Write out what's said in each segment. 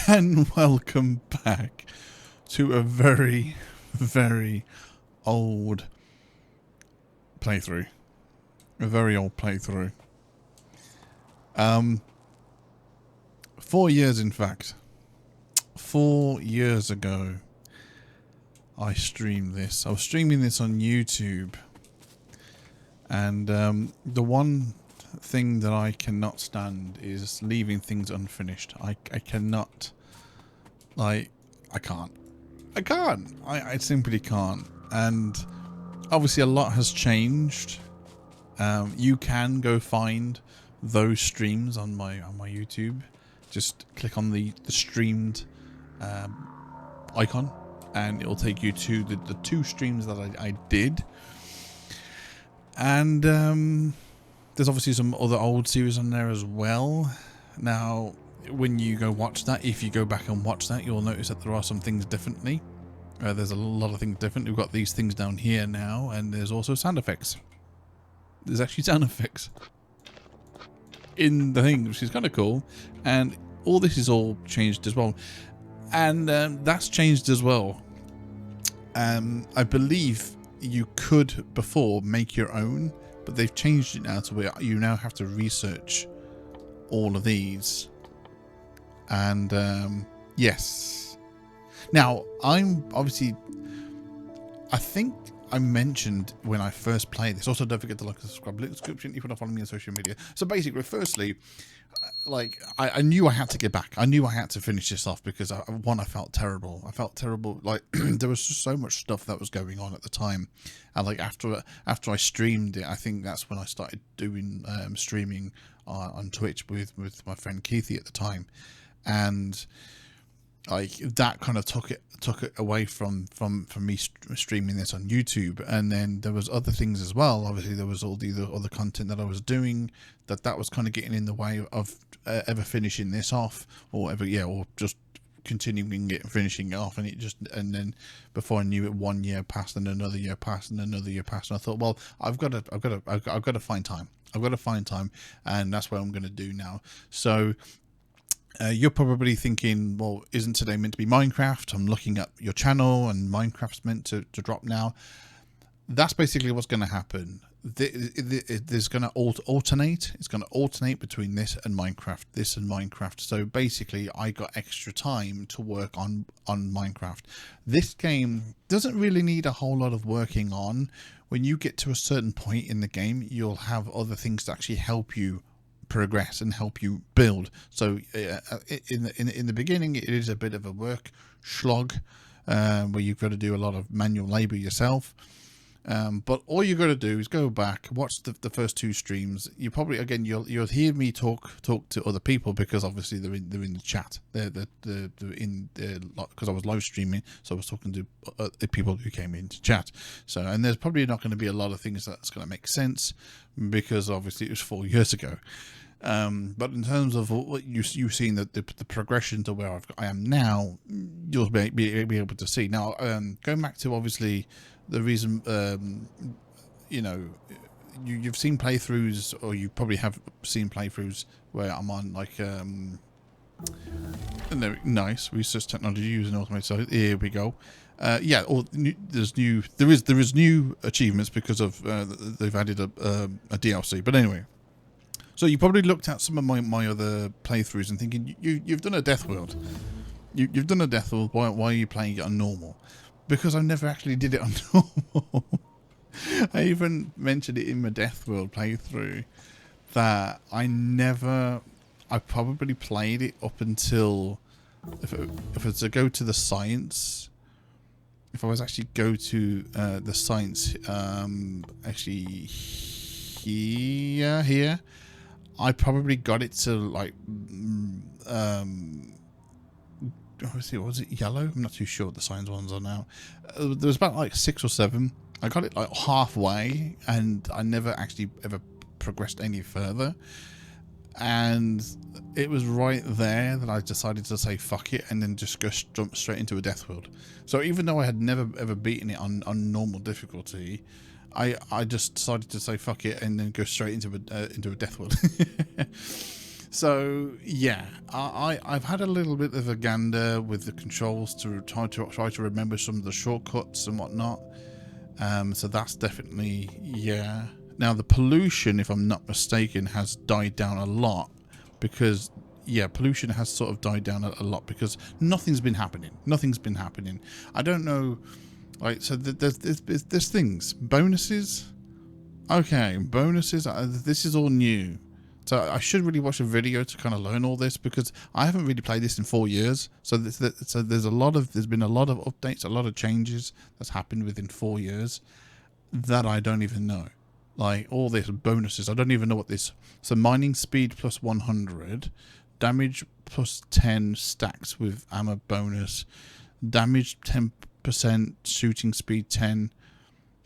And welcome back to a very, very old playthrough. A very old playthrough. 4 years, in fact. 4 years ago, I streamed this. I was streaming this on YouTube. And the one thing that I cannot stand is leaving things unfinished. I cannot. Like, I can't. I simply can't. And obviously a lot has changed. You can go find those streams on my YouTube. Just click on the streamed icon and it'll take you to the 2 streams that I did. And there's obviously some other old series on there as well. Now, when you go watch that, if you go back and watch that, you'll notice that there are some things differently. There's a lot of things different. We've got these things down here now, and there's also sound effects. There's actually sound effects in the thing, which is kind of cool. And all this is all changed as well. And that's changed as well. I believe you could before make your own, but they've changed it now to where you now have to research all of these. And yes, now I'm obviously, I think I mentioned when I first played this. Also, don't forget to like and subscribe, link description if you want to follow me on social media. So basically, firstly, like I knew I had to get back. I knew I had to finish this off because I felt terrible. I felt terrible. Like there was just so much stuff that was going on at the time, and like after I streamed it, I think that's when I started doing streaming on Twitch with my friend Keithy at the time, and like that kind of took it away from me streaming this on YouTube. And then there was other things as well. Obviously there was all the other content that I was doing that was kind of getting in the way of ever finishing this off, or just continuing it and finishing it off. And and then before I knew it, 1 year passed and another year passed and another year passed, and I thought, well, I've got to find time. I've got to find time, and that's what I'm going to do now. So you're probably thinking, well, isn't today meant to be Minecraft? I'm looking at your channel and Minecraft's meant to drop now. That's basically what's going to happen. There's going to alternate. It's going to alternate between this and Minecraft. So basically I got extra time to work on Minecraft. This game doesn't really need a whole lot of working on. When you get to a certain point in the game, you'll have other things to actually help you progress and help you build. So in the beginning, it is a bit of a work slog where you've got to do a lot of manual labor yourself. But all you got to do is go back, watch the first 2 streams. You probably, again, you'll hear me talk to other people because obviously they're in the chat. They're in because I was live streaming, so I was talking to the people who came into chat. So, and there's probably not going to be a lot of things that's going to make sense because obviously it was 4 years ago. But in terms of what you've seen, the progression to where I am now, you'll be able to see. Now, going back to obviously the reason, you've seen playthroughs, or you probably have seen playthroughs where I'm on like nice research technology using automated. So here we go. There is new achievements because of they've added a DLC. But anyway. So you probably looked at some of my other playthroughs and thinking, you've done a Death World. You've done a Death World. Why are you playing it on normal? Because I never actually did it on normal. I even mentioned it in my Death World playthrough that I probably played it up until if it was to go to the science. If I was actually go to the science, actually here. I probably got it to like obviously, was it yellow? I'm not too sure what the science ones are now. There was about like 6 or 7. I got it like halfway, and I never actually ever progressed any further. And it was right there that I decided to say fuck it, and then just jump straight into a Death World. So even though I had never ever beaten it on normal difficulty, I just decided to say fuck it and then go straight into a Death World. So yeah, I've had a little bit of a gander with the controls to try to remember some of the shortcuts and whatnot. So that's definitely, yeah. Now the pollution, if I'm not mistaken, has died down a lot because, yeah, pollution has sort of died down a lot because nothing's been happening. Nothing's been happening. I don't know. Like, so there's things, bonuses. Okay, bonuses. This is all new. So I should really watch a video to kind of learn all this because I haven't really played this in 4 years. So there's been a lot of updates, a lot of changes that's happened within 4 years that I don't even know. Like all these bonuses, I don't even know what this. So mining speed plus 100, damage plus 10 stacks with ammo bonus, damage 10%, shooting speed 10.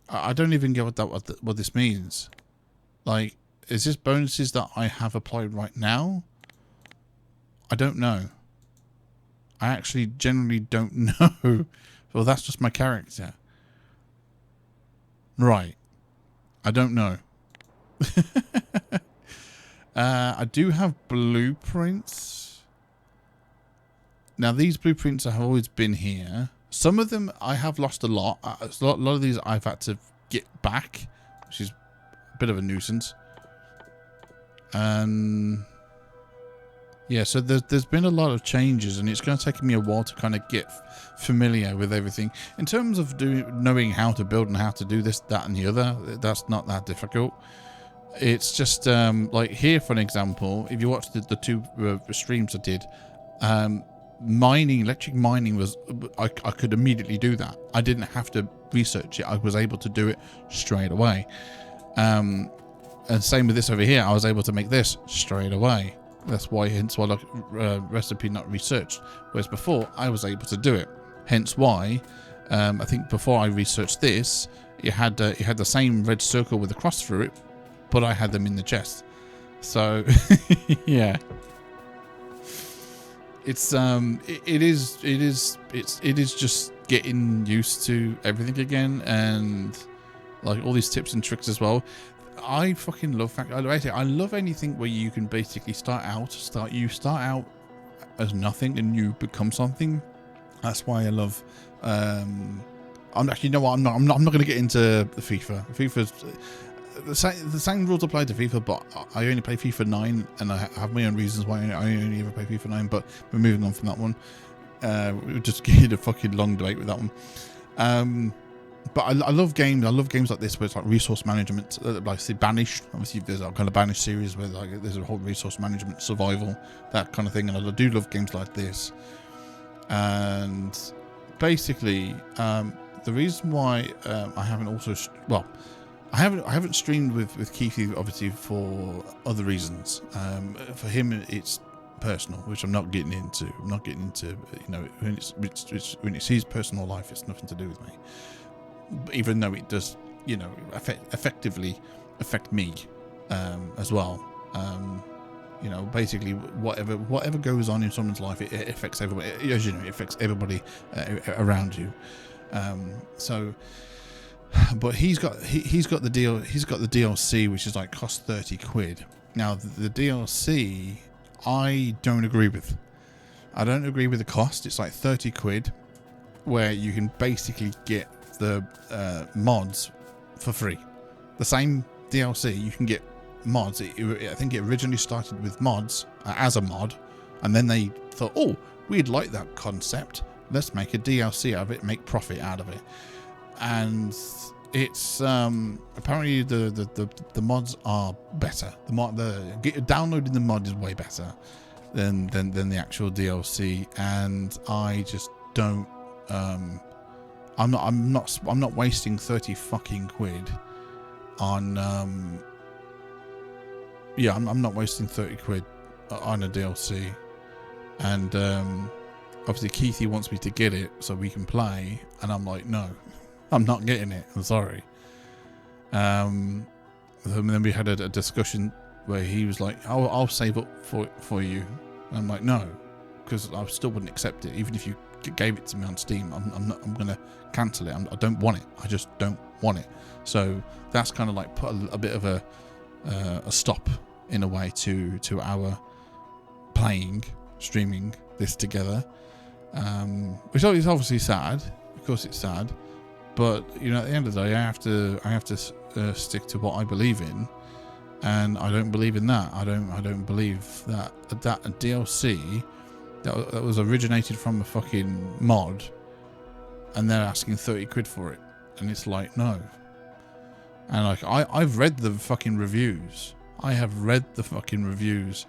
I don't even get what this means. Like, is this bonuses that I have applied right now? I don't know. I actually generally don't know. Well, that's just my character. Right. I don't know. I do have blueprints. Now, these blueprints have always been here. Some of them I have lost a lot. A lot of these I've had to get back, which is a bit of a nuisance. Yeah, so there's been a lot of changes, and it's going to take me a while to kind of get familiar with everything. In terms of knowing how to build and how to do this, that, and the other, that's not that difficult. It's just like here, for an example, if you watch the two streams I did, electric mining was I could immediately do that. I didn't have to research it. I was able to do it straight away. And same with this over here. I was able to make this straight away. That's why, hence why, like, recipe not researched. Whereas before, I was able to do it. Hence why, I think before I researched this, it had the same red circle with a cross through it, but I had them in the chest. So, yeah. It's it is just getting used to everything again, and like all these tips and tricks as well. I fucking love Factorio. I love anything where you can basically start out as nothing and you become something. That's why I love. I'm actually, you know what? I'm not going to get into the FIFA. FIFA's the same rules apply to FIFA, but I only play FIFA 9, and I have my own reasons why I only ever play FIFA 9. But we're moving on from that one. We'll just get a fucking long debate with that one. But I love games. I love games like this where it's like resource management, like say Banished. Obviously, there's a kind of Banished series where like there's a whole resource management, survival, that kind of thing. And I do love games like this. And basically, the reason why I haven't also I haven't streamed with Keithy, obviously, for other reasons. For him, it's personal, which I'm not getting into. You know, when it's his personal life, it's nothing to do with me. Even though it does, you know, effectively affect me as well. You know, basically, whatever goes on in someone's life, it affects everybody. As you know, it affects everybody around you. So, but he's got the deal. He's got the DLC, which is like cost 30 quid. Now, the DLC, I don't agree with. I don't agree with the cost. It's like 30 quid, where you can basically get the mods for free. The same DLC, you can get mods. I think it originally started with mods as a mod, and then they thought, oh, we'd like that concept. Let's make a DLC out of it, make profit out of it. And it's apparently the mods are better. Downloading the mod is way better than the actual DLC, and I just don't. I'm not wasting 30 fucking quid on I'm not wasting 30 quid on a DLC. And obviously Keithy wants me to get it so we can play, and I'm like, no, I'm not getting it, I'm sorry. And then we had a discussion where he was like, I'll save up for you, and I'm like, no, because I still wouldn't accept it even if you gave it to me on Steam. I'm gonna cancel it. I don't want it. I just don't want it. So that's kind of like put a bit of a stop in a way to our playing, streaming this together, which is obviously sad. Of course, it's sad, but you know, at the end of the day, I have to stick to what I believe in, and I don't believe in that. I don't believe that a DLC that was originated from a fucking mod, and they're asking 30 quid for it, and it's like, no. And like I've read the fucking reviews. I have read the fucking reviews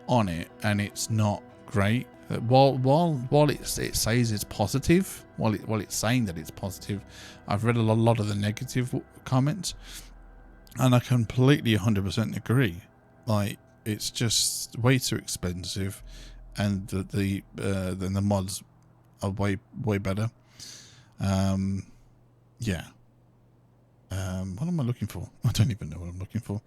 on it, and it's not great. While it says it's positive, while it's saying that it's positive, I've read a lot of the negative comments, and I completely 100% agree. Like, it's just way too expensive, and the mods are way better. Yeah. What am I looking for? I don't even know what I'm looking for.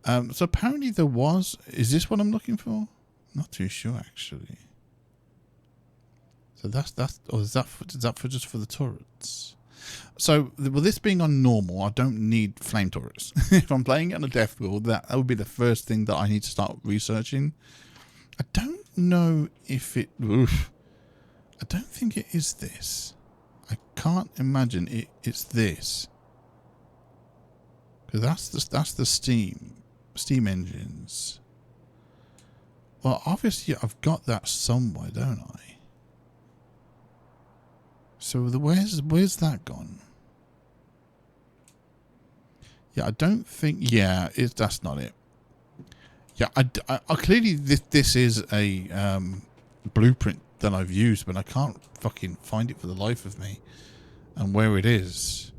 So apparently there was. Is this what I'm looking for? Not too sure actually. So that's or is that for just for the turrets? So with this being on normal, I don't need flame turrets. If I'm playing it on a death build, that would be the first thing that I need to start researching. I don't know if it. Oof, I don't think it is this. I can't imagine it's this. Because that's the Steam engines. Well, obviously I've got that somewhere, don't I? So where's that gone? Yeah, I don't think. Yeah, that's not it. Yeah, I clearly this is a blueprint that I've used, but I can't fucking find it for the life of me, and where it is.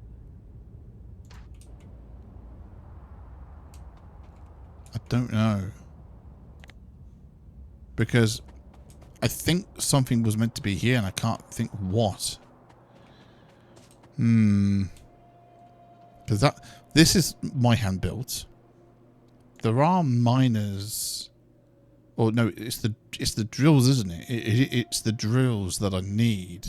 I don't know, because I think something was meant to be here, and I can't think what. Because this is my hand built. There are miners, or no, it's the drills, isn't it? It's the drills that I need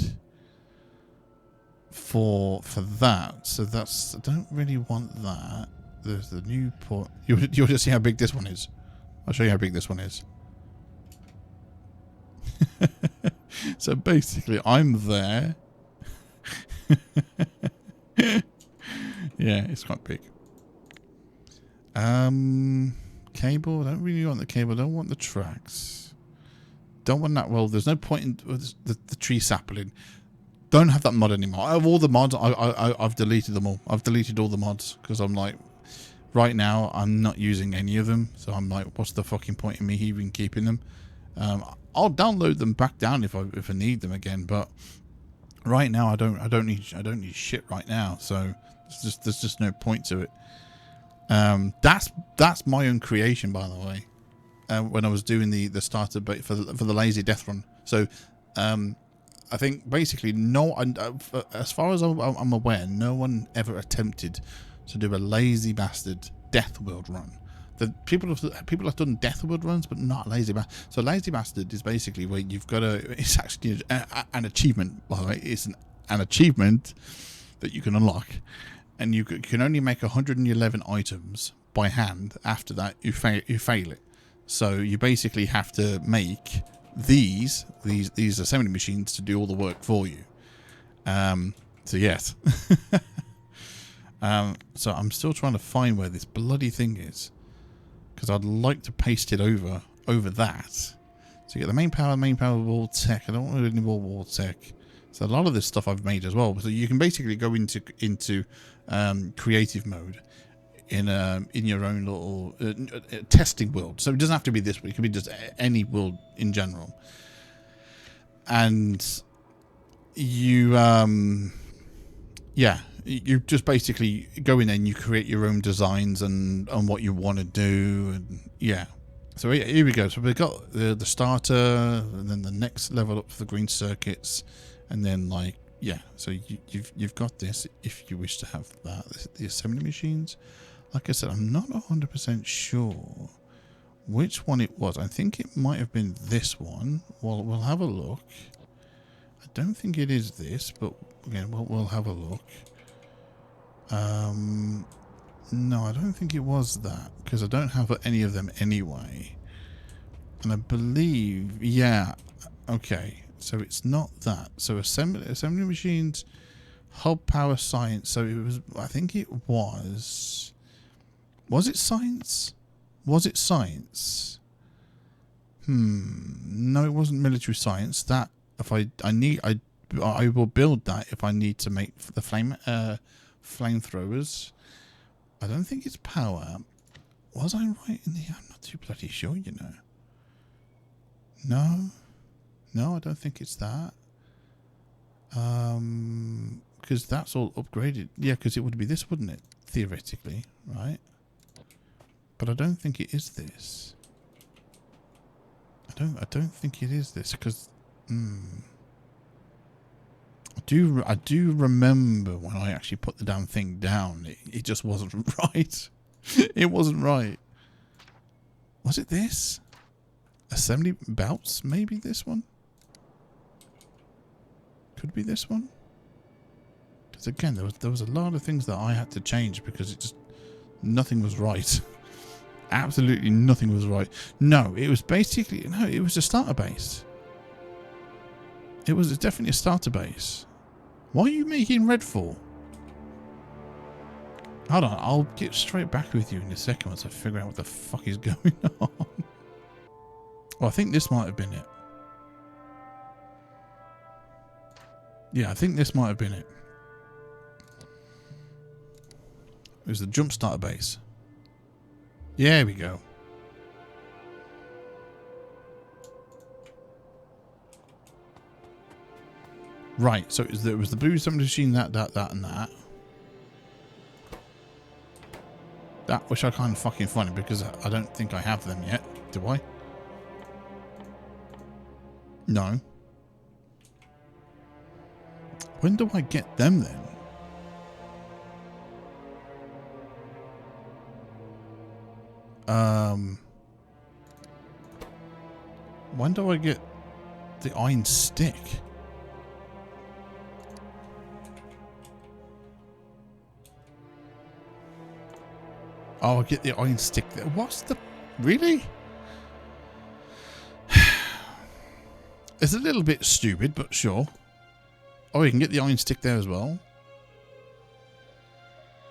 for that. So that's, I don't really want that. There's the new port. You'll just see how big this one is. I'll show you how big this one is. So basically, I'm there. Yeah, it's quite big. Cable. Don't really want the cable. Don't want the tracks. Don't want that. Well, there's no point in the tree sapling. Don't have that mod anymore. Of all the mods, I've deleted them all. I've deleted all the mods because I'm like, right now I'm not using any of them. So I'm like, what's the fucking point in me even keeping them? I'll download them back down if I need them again. But right now I don't need shit right now. So there's just no point to it. That's my own creation, by the way. When I was doing the starter bait for the lazy death run. So I think basically as far as I'm aware, no one ever attempted to do a lazy bastard death world run. The people have done death world runs, but not lazy bastard. So lazy bastard is basically where you've got it's actually an achievement, by the way. It's an achievement that you can unlock, and you can only make 111 items by hand. After that, you fail it. So you basically have to make these assembly machines to do all the work for you. So yes. So I'm still trying to find where this bloody thing is, because I'd like to paste it over that. So you get the main power wall tech. I don't want any more wall tech. So a lot of this stuff I've made as well. So you can basically go into creative mode in your own little testing world. So it doesn't have to be this one. It could be just any world in general. And you you just basically go in there and you create your own designs and what you want to do, and yeah. So here we go. So we've got the starter, and then the next level up for the green circuits, and then like yeah. So you've got this if you wish to have that. The assembly machines. Like I said, I'm not 100% sure which one it was. I think it might have been this one. Well, we'll have a look. I don't think it is this, but again, we'll have a look. No, I don't think it was that, because I don't have any of them anyway. And I believe, yeah, okay. So it's not that. So assembly machines, hub power science. So it was, I think it was it science? Was it science? No, it wasn't military science. That, if I will build that if I need to make the flamethrowers. I don't think it's power. Was I right in the... I'm not too bloody sure, you know. No, I don't think it's that. Because that's all upgraded. Yeah, because it would be this, wouldn't it? Theoretically, right? But I don't think it is this. I don't think it is this, because... I do remember when I actually put the damn thing down, it just wasn't right. It wasn't right. Was it this? Assembly belts? Maybe this one? Could be this one? Because again, there was a lot of things that I had to change because it just... nothing was right. Absolutely nothing was right. No, it was basically... no, it was a starter base. It was definitely a starter base. What are you making red for? Hold on, I'll get straight back with you in a second once I figure out what the fuck is going on. Well, I think this might have been it. Yeah, I think this might have been it. It was the jump starter base. Yeah, here we go. Right, so it was the blue assembly machine, that, and that. That, which I kind of fucking funny because I don't think I have them yet. Do I? No. When do I get them then? When do I get the iron stick? Oh, I get the iron stick there. What's the... really? It's a little bit stupid, but sure. Oh, you can get the iron stick there as well.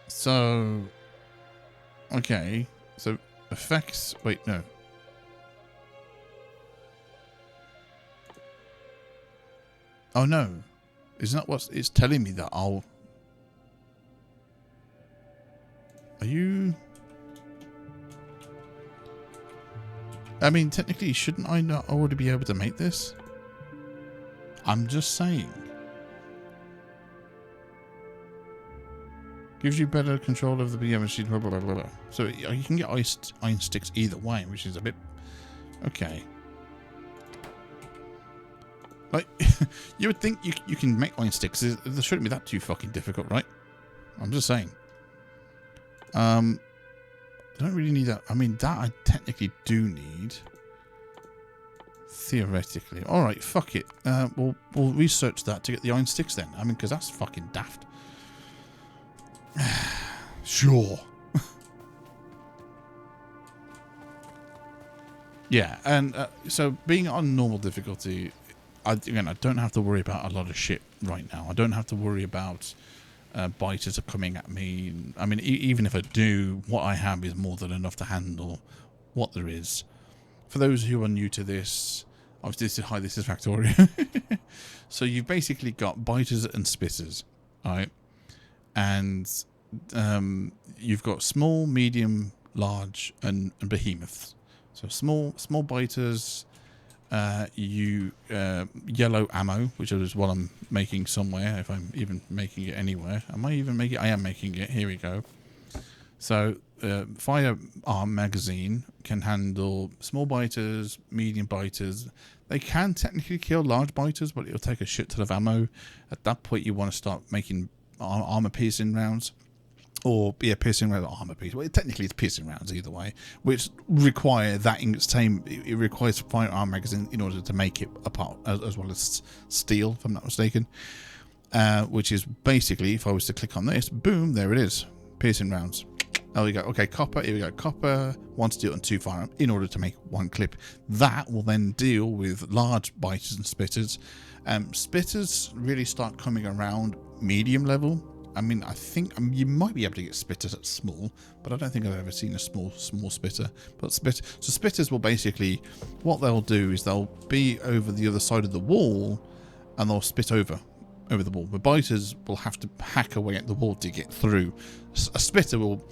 So... okay. So, effects... wait, no. Oh, no. Isn't that what it's telling me that I'll... are you... I mean, technically, shouldn't I not already be able to make this? I'm just saying. Gives you better control of the BM machine, blah, blah, blah, blah. So you can get iron sticks either way, which is a bit... okay. Like, you would think you can make iron sticks. There shouldn't be that too fucking difficult, right? I'm just saying. I don't really need that. I mean, that I technically do need. Theoretically. Alright, fuck it. We'll research that to get the iron sticks then. I mean, because that's fucking daft. Sure. Yeah, and so being on normal difficulty, again, I don't have to worry about a lot of shit right now. I don't have to worry about... biters are coming at me. I mean, even if I do, what I have is more than enough to handle what there is. For those who are new to this, obviously, hi, this is Factorio. So you've basically got biters and spitters, right? And you've got small, medium, large, and behemoths. So small biters. Yellow ammo, which is what I'm making somewhere, if I'm even making it anywhere. Am I even making it? I am making it. Here we go. So, firearm magazine can handle small biters, medium biters. They can technically kill large biters, but it'll take a shit ton of ammo. At that point, you want to start making armor-piercing rounds. Or, yeah, piercing rounds, armor piece. Well, technically, it's piercing rounds either way, which require that in its same. It requires firearm magazine in order to make it apart, as well as steel, if I'm not mistaken. Which is basically, if I was to click on this, boom, there it is, piercing rounds. Oh, we go. Okay, copper. Here we go. Copper wants to do it on 2 firearm in order to make 1 clip. That will then deal with large biters and spitters. Spitters really start coming around medium level. I mean, I think you might be able to get spitters at small, but I don't think I've ever seen a small spitter. But spitters will basically, what they'll do is they'll be over the other side of the wall, and they'll spit over the wall. The biters will have to hack away at the wall to get through. A spitter will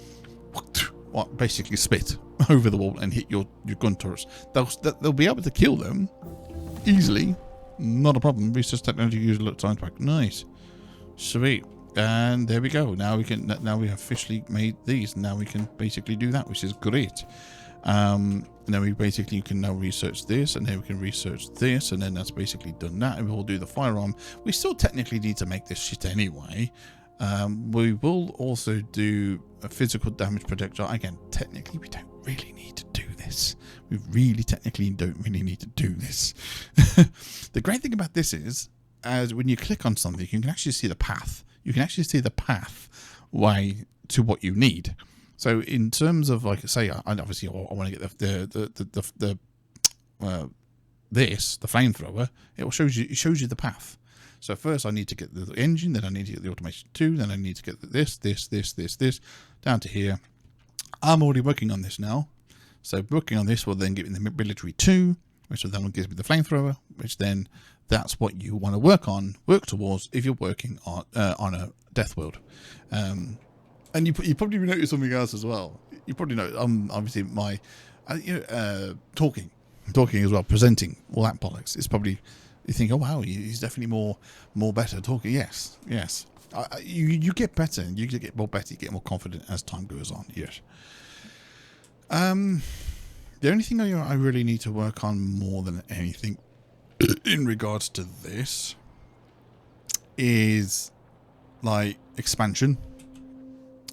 basically spit over the wall and hit your gun turrets. They'll be able to kill them easily, not a problem. Research technology user look time back. Nice, sweet. And there we go. Now we have officially made these. Now we can basically do that, which is great. Now we basically can now research this, and then we can research this, and then that's basically done that. And we'll do the firearm. We still technically need to make this shit anyway. We will also do a physical damage projectile. Again, technically we don't really need to do this. We really technically don't really need to do this. The great thing about this is, as when you click on something, you can actually see the path. You can actually see the pathway to what you need. So in terms of, like, say, I want to get the flamethrower. It shows you the path. So first I need to get the engine, then I need to get the automation 2, then I need to get this, down to here. I'm already working on this now. So working on this will then give me the military 2, which will then give me the flamethrower, which then that's what you want to work towards if you're working on a death world. And you probably notice something else as well. You probably know, obviously my, talking as well, presenting, all that bollocks. It's probably, you think, oh wow, he's definitely more better talking. Yes. You get better, and you get more better, you get more confident as time goes on. Yes. The only thing I really need to work on more than anything in regards to this is like expansion.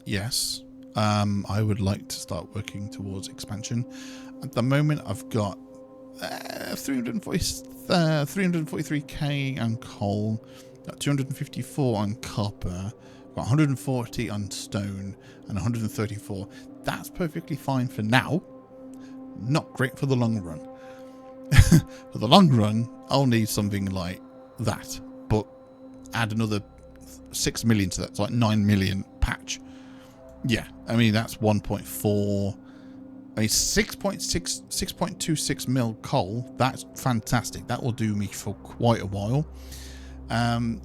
Yes. I would like to start working towards expansion. At the moment, I've got 343k on coal, got 254 on copper, got 140 on stone, and 134. That's perfectly fine for now. Not great for the long run. For the long run, I'll need something like that, but add another 6 million to that. It's like 9 million patch. Yeah, I mean, that's 1.4. I mean, 6.26 mil coal. That's fantastic. That will do me for quite a while. I'm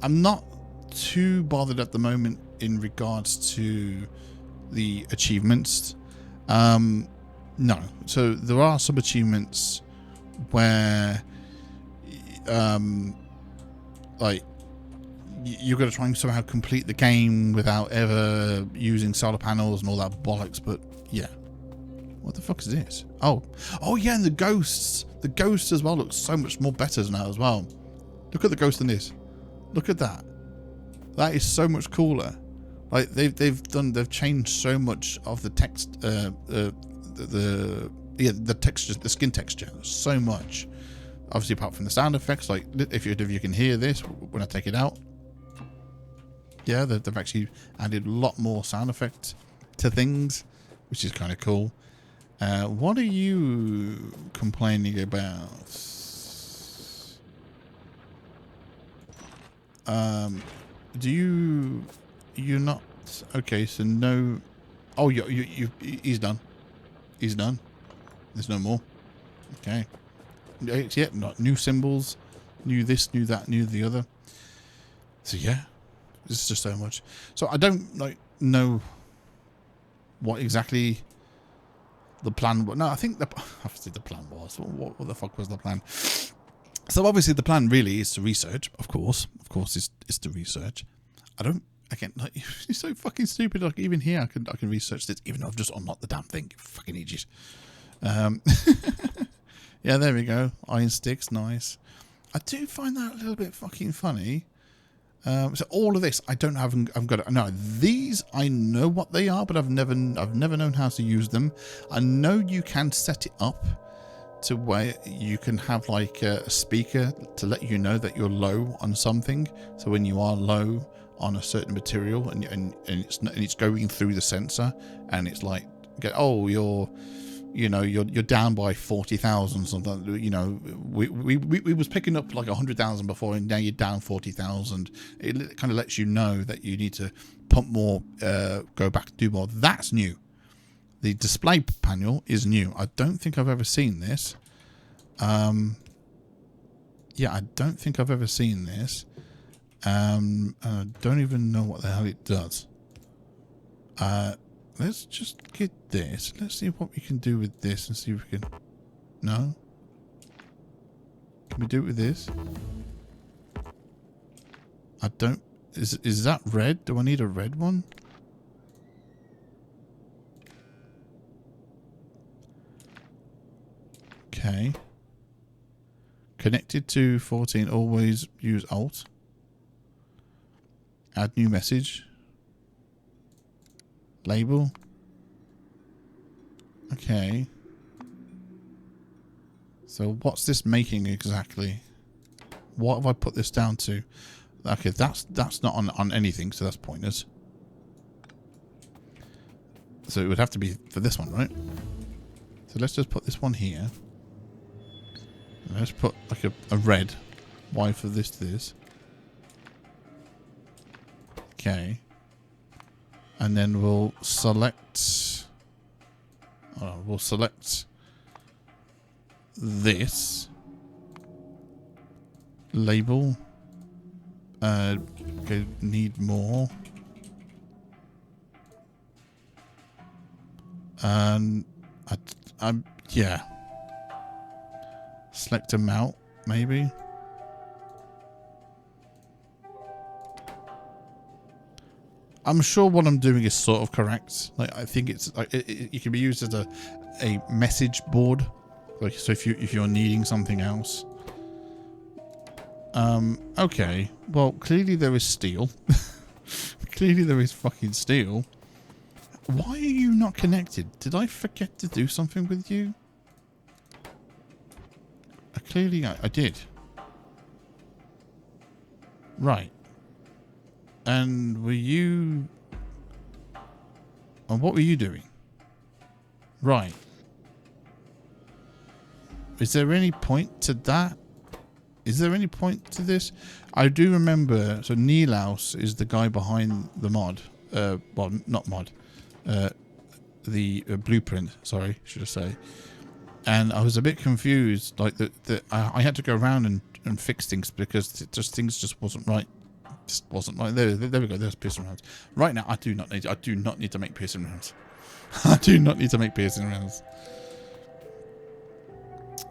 not too bothered at the moment in regards to the achievements. No. So there are some achievements where, like, you're going to try and somehow complete the game without ever using solar panels and all that bollocks. But yeah. What the fuck is this? Oh yeah, and the ghosts. The ghosts as well look so much more better now as well. Look at the ghost in this. Look at that. That is so much cooler. Like they've changed so much of the text, the texture, the skin texture, so much. Obviously, apart from the sound effects, like if you can hear this when I take it out. Yeah, they've actually added a lot more sound effects to things, which is kind of cool. What are you complaining about? You're not okay? So no. Oh, he's done. He's done. There's no more. Okay. Yeah, not new symbols, new this, new that, new the other. So yeah, this is just so much. So I don't know what exactly the plan was. No, I think obviously the plan was. What the fuck was the plan? So obviously the plan really is to research. Of course, it's to research. It's so fucking stupid. Like even here, I can research this, even though I've just unlocked the damn thing. You fucking idiot. Yeah, there we go. Iron sticks, nice. I do find that a little bit fucking funny. So all of this, I've got it. No, these I know what they are, but I've never known how to use them. I know you can set it up to where you can have like a speaker to let you know that you're low on something. So when you are low on a certain material, and it's going through the sensor, and it's like, oh, you're down by 40,000 something. You know, we was picking up like 100,000 before, and now you're down 40,000. It kind of lets you know that you need to pump more, go back, do more. That's new. The display panel is new. I don't think I've ever seen this. Yeah, I don't think I've ever seen this. I don't even know what the hell it does. Let's just get this. Let's see what we can do with this and see if we can... No? Can we do it with this? I don't... Is that red? Do I need a red one? Okay. Connected to 14. Always use Alt. Add new message. Label. Okay. So what's this making exactly? What have I put this down to? Okay, that's not on anything, so that's pointless. So it would have to be for this one, right? So let's just put this one here. And let's put like a red. Y for this to this. Okay. And then we'll select... we'll select this. Label. Okay, need more. And I'm yeah. Select amount, maybe. I'm sure what I'm doing is sort of correct. Like, I think it's like it can be used as a message board. Like, so if you're needing something else. Okay. Well, clearly there is steel. Clearly there is fucking steel. Why are you not connected? Did I forget to do something with you? Clearly I did. Right. And were you... And what were you doing? Right. Is there any point to that? Is there any point to this? I do remember... So Nilaus is the guy behind the mod. Well, not mod. The blueprint, sorry, should I say. And I was a bit confused. Like, I had to go around and fix things because things just wasn't right. Just wasn't right. There we go. There's piercing rounds. Right now, I do not need to make piercing rounds. I do not need to make piercing rounds.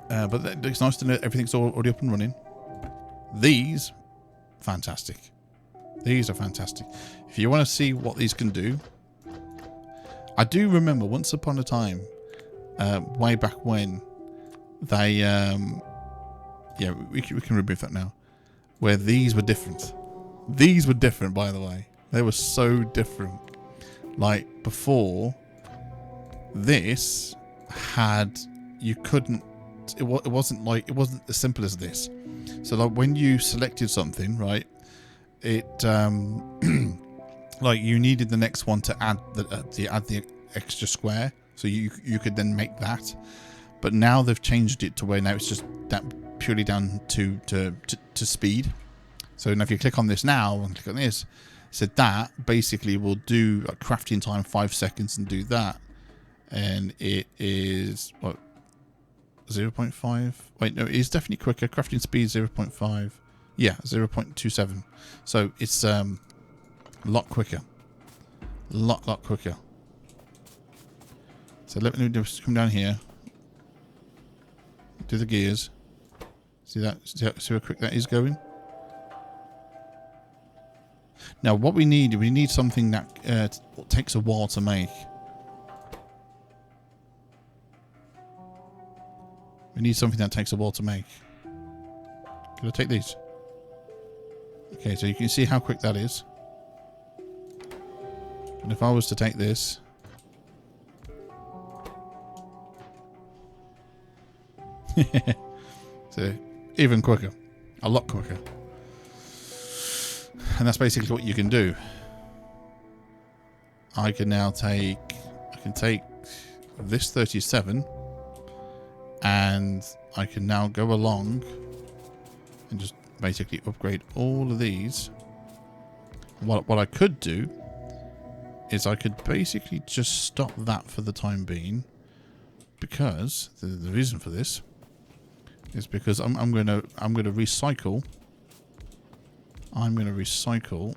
But it's nice to know everything's already up and running. These, fantastic. These are fantastic. If you want to see what these can do, I do remember once upon a time, way back when, they, yeah, we can remove that now, where these were different. These were different, by the way. They were so different. Like, before, this had, you couldn't, it wasn't as simple as this. So, like, when you selected something, right, it, like, you needed the next one to add the extra square, so you could then make that. But now they've changed it to where now it's just that purely down to speed. So now if you click on this now and click on this, so that basically will do a crafting time 5 seconds and do that, and it is what, 0.5. Wait, no, it is definitely quicker. Crafting speed 0.5. Yeah, 0.27. So it's a lot quicker. Lot quicker. So let me just come down here. Do the gears. See that? See how quick that is going? Now what we need something that takes a while to make. We need something that takes a while to make. Can I take these? Okay, so you can see how quick that is. And if I was to take this, so even quicker, a lot quicker. And that's basically what you can do. I can take this 37 and I can now go along and just basically upgrade all of these. What I could do is I could basically just stop that for the time being, because the reason for this is because I'm going to recycle. I'm going to recycle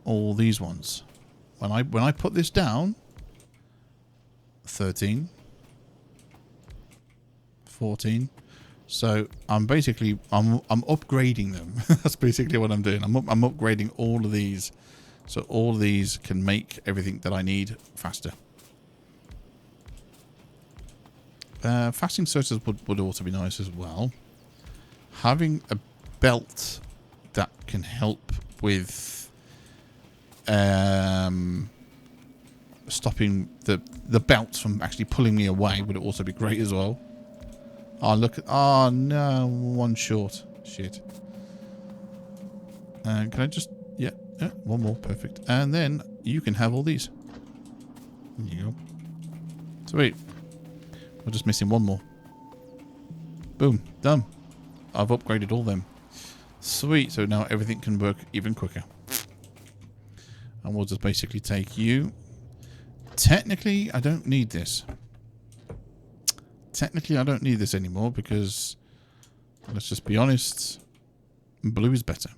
all these ones. When I put this down, 13, 14. So I'm upgrading them. That's basically what I'm doing. I'm upgrading all of these, so all of these can make everything that I need faster. Fasting inserters would also be nice as well. Having a belt that can help with stopping the belts from actually pulling me away would also be great as well. Oh, look at... Oh, no. One short. Shit. Can I just... Yeah. One more. Perfect. And then you can have all these. There you go. Sweet. We're just missing one more. Boom. Done. I've upgraded all them. Sweet. So now everything can work even quicker. And we'll just basically take you. Technically, I don't need this. Technically, I don't need this anymore because, let's just be honest, blue is better.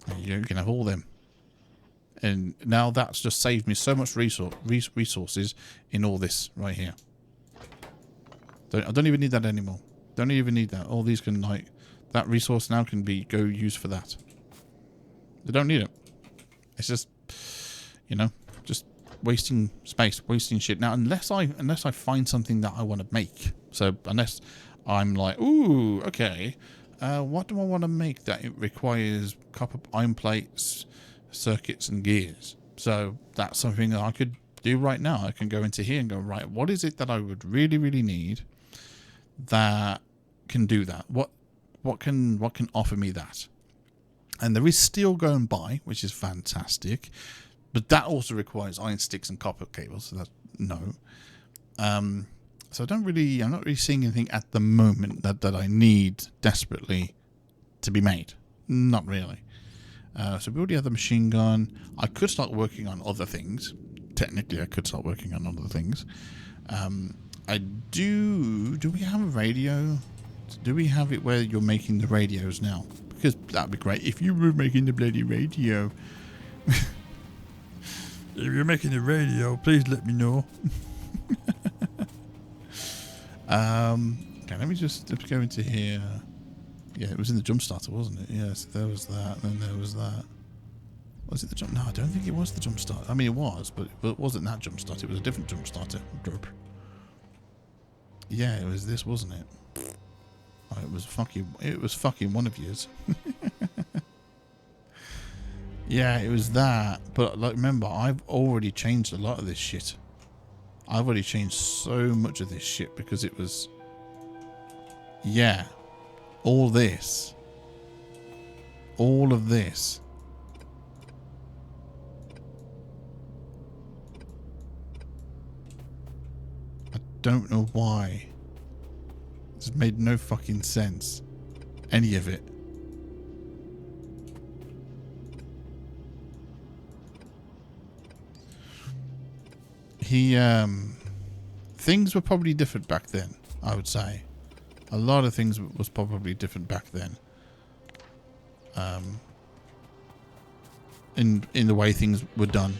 There you go, you can have all them. And now that's just saved me so much resources in all this right here. I don't even need that anymore. Don't even need that. All these can, like, that resource now can go used for that. I don't need it. It's just, you know, just wasting space, wasting shit. Now, unless I find something that I want to make. So unless I'm like, ooh, okay, what do I want to make that it requires copper iron plates, circuits, and gears? So that's something that I could do right now. I can go into here and go, right, what is it that I would really, really need that can do that? What can offer me that? And there is steel going by, which is fantastic. But that also requires iron sticks and copper cables, so that's no. So I'm not really seeing anything at the moment that I need desperately to be made. Not really. So we already have the machine gun. I could start working on other things. Technically, I could start working on other things. Do we have a radio? Do we have it where you're making the radios now? Because that'd be great if you were making the bloody radio. If you're making the radio, please let me know. Okay, let me just go into here. Yeah, it was in the jump starter, wasn't it? Yes, there was that, and then there was that. Was it the jump? No, I don't think it was the jump starter. I mean, it was, but it wasn't that jump starter. It was a different jump starter. Yeah, it was this, wasn't it? Oh, it was fucking one of yours. Yeah, it was that. But like, remember, I've already changed a lot of this shit. I've already changed so much of this shit because it was... Yeah. All this. All of this. I don't know why. It's made no fucking sense. Any of it. Things were probably different back then, I would say. A lot of things was probably different back then. In the way things were done.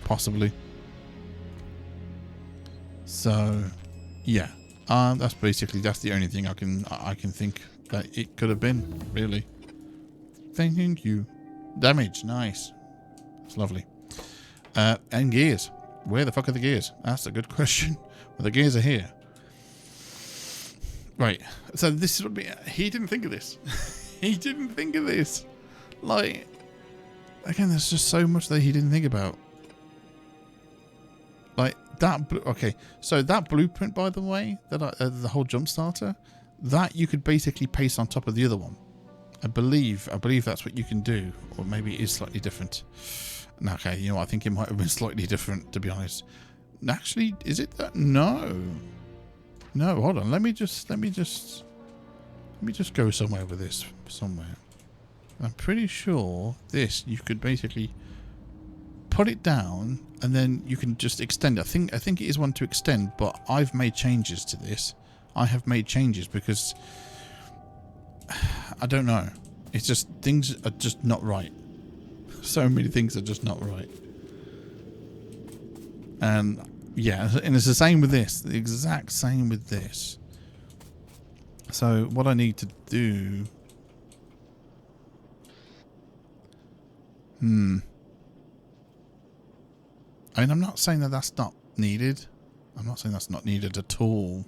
Possibly. So, yeah. That's the only thing I can think that it could have been, really. Thank you. Damage, nice. It's lovely. And gears. Where the fuck are the gears? That's a good question. Well, the gears are here. Right. So this is what he didn't think of this. He didn't think of this. Like, again, there's just so much that he didn't think about. Like that. Okay. So that blueprint, by the way, that the whole jump starter, that you could basically paste on top of the other one. believe that's what you can do, or maybe it is slightly different. No, okay, you know, I think it might have been slightly different, to be honest. Actually, is it that? No, no. Hold on. Let me just go somewhere with this. Somewhere. I'm pretty sure this you could basically put it down, and then you can just extend it. I think it is one to extend, but I've made changes to this. I have made changes because I don't know. It's just things are just not right. So many things are just not right. And yeah, and it's the same with this. The exact same with this. So what I need to do... I mean, I'm not saying that that's not needed. I'm not saying that's not needed at all.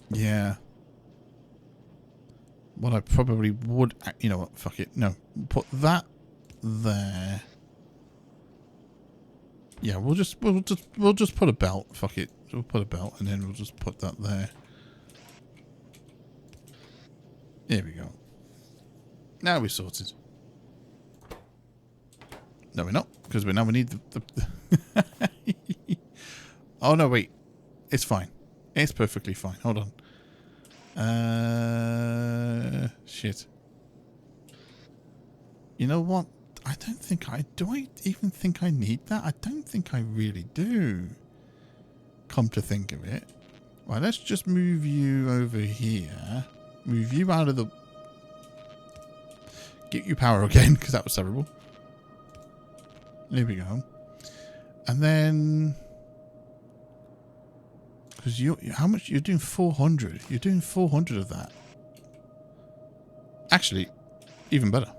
Yeah. What I probably would... You know what? Fuck it. No. Put that there. Yeah, we'll just put a belt. Fuck it. We'll put a belt, and then we'll just put that there. There we go. Now we're sorted. No, we're not, because we need the Oh no, wait. It's fine. It's perfectly fine. Hold on. Shit. You know what? I don't think do I even think I need that? I don't think I really do. Come to think of it. Right, let's just move you over here. Move you out of the... Get you power again, because that was terrible. There we go. And then... Because how much? You're doing 400. You're doing 400 of that. Actually, even better.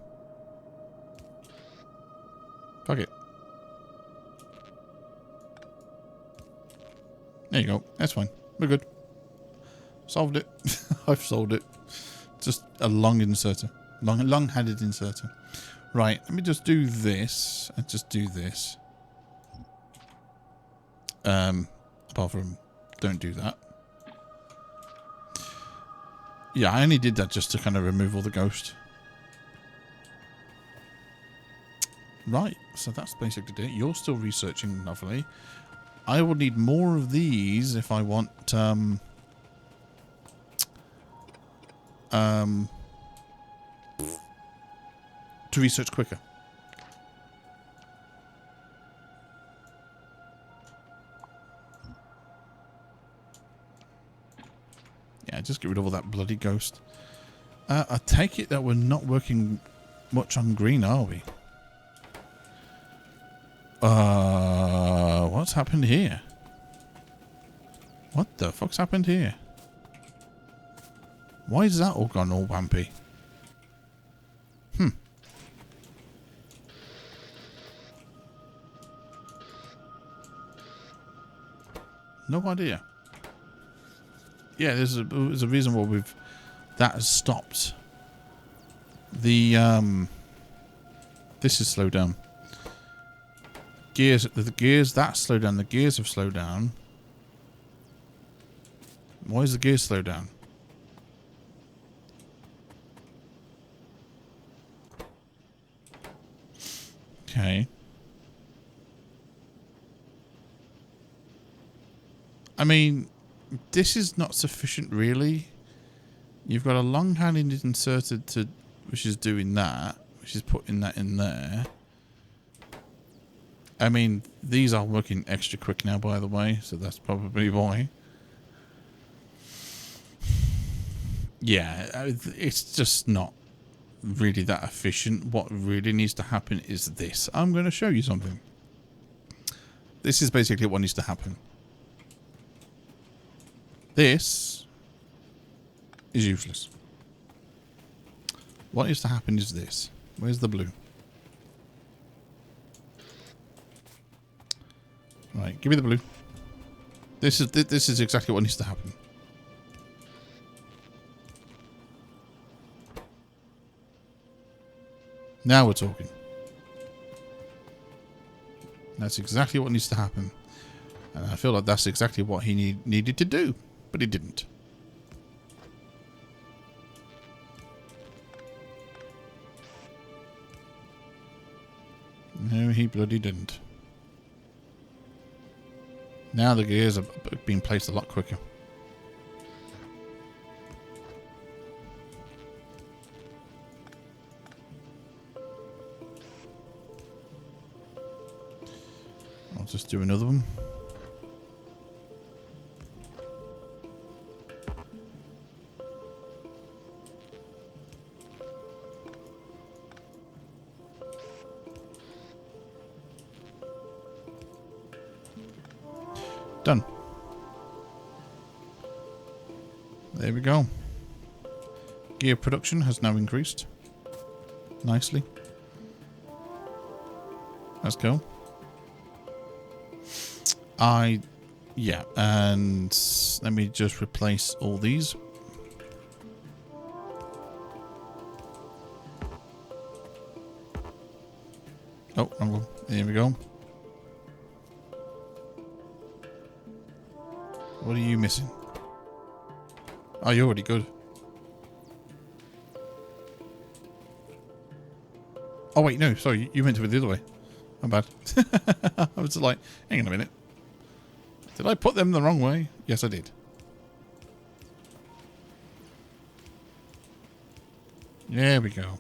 Fuck it. There you go. That's fine. We're good. Solved it. I've solved it. Just a long inserter. Long-handed inserter. Right. Let me just do this. And just do this. Apart from... Don't do that. Yeah, I only did that just to kind of remove all the ghost. Right, so that's basically it. You're still researching, lovely. I will need more of these if I want to research quicker. Yeah, just get rid of all that bloody ghost. I take it that we're not working much on green, are we? What's happened here? What the fuck's happened here? Why is that all gone all wampy? No idea. Yeah, there's a reason why that has stopped. The this is slowed down. The gears that slowed down. The gears have slowed down. Why is the gears slowed down? Okay. I mean, this is not sufficient, really. You've got a long-handed inserted which is doing that, which is putting that in there. I mean, these are working extra quick now, by the way, so that's probably why. Yeah, it's just not really that efficient. What really needs to happen is this. I'm going to show you something. This is basically what needs to happen. This is useless. What needs to happen is this. Where's the blue? Right, give me the blue. This is exactly what needs to happen. Now we're talking. That's exactly what needs to happen. And I feel like that's exactly what he needed to do, but he didn't. No, he bloody didn't. Now the gears are being placed a lot quicker. I'll just do another one. Done. There we go. Gear production has now increased nicely. Let's go. Yeah, and let me just replace all these. Oh, wrong one. There we go. What are you missing? Oh, you're already good. Oh, wait, no, sorry. You meant to be the other way. My bad. I was like, hang on a minute. Did I put them the wrong way? Yes, I did. There we go.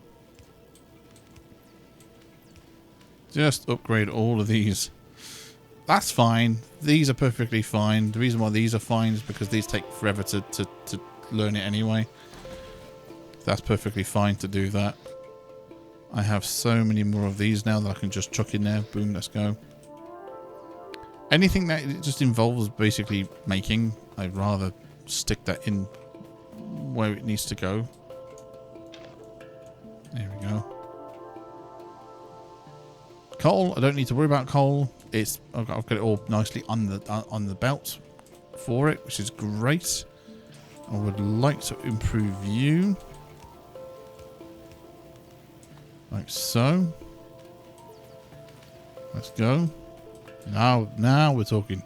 Just upgrade all of these. That's fine. These are perfectly fine. The reason why these are fine is because these take forever to learn it anyway. That's perfectly fine to do that. I have so many more of these now that I can just chuck in there. Boom, let's go. Anything that just involves basically making, I'd rather stick that in where it needs to go. There we go. Coal, I don't need to worry about coal. I've got it all nicely on the belt for it, which is great. I would like to improve you. Like so. Let's go. Now we're talking.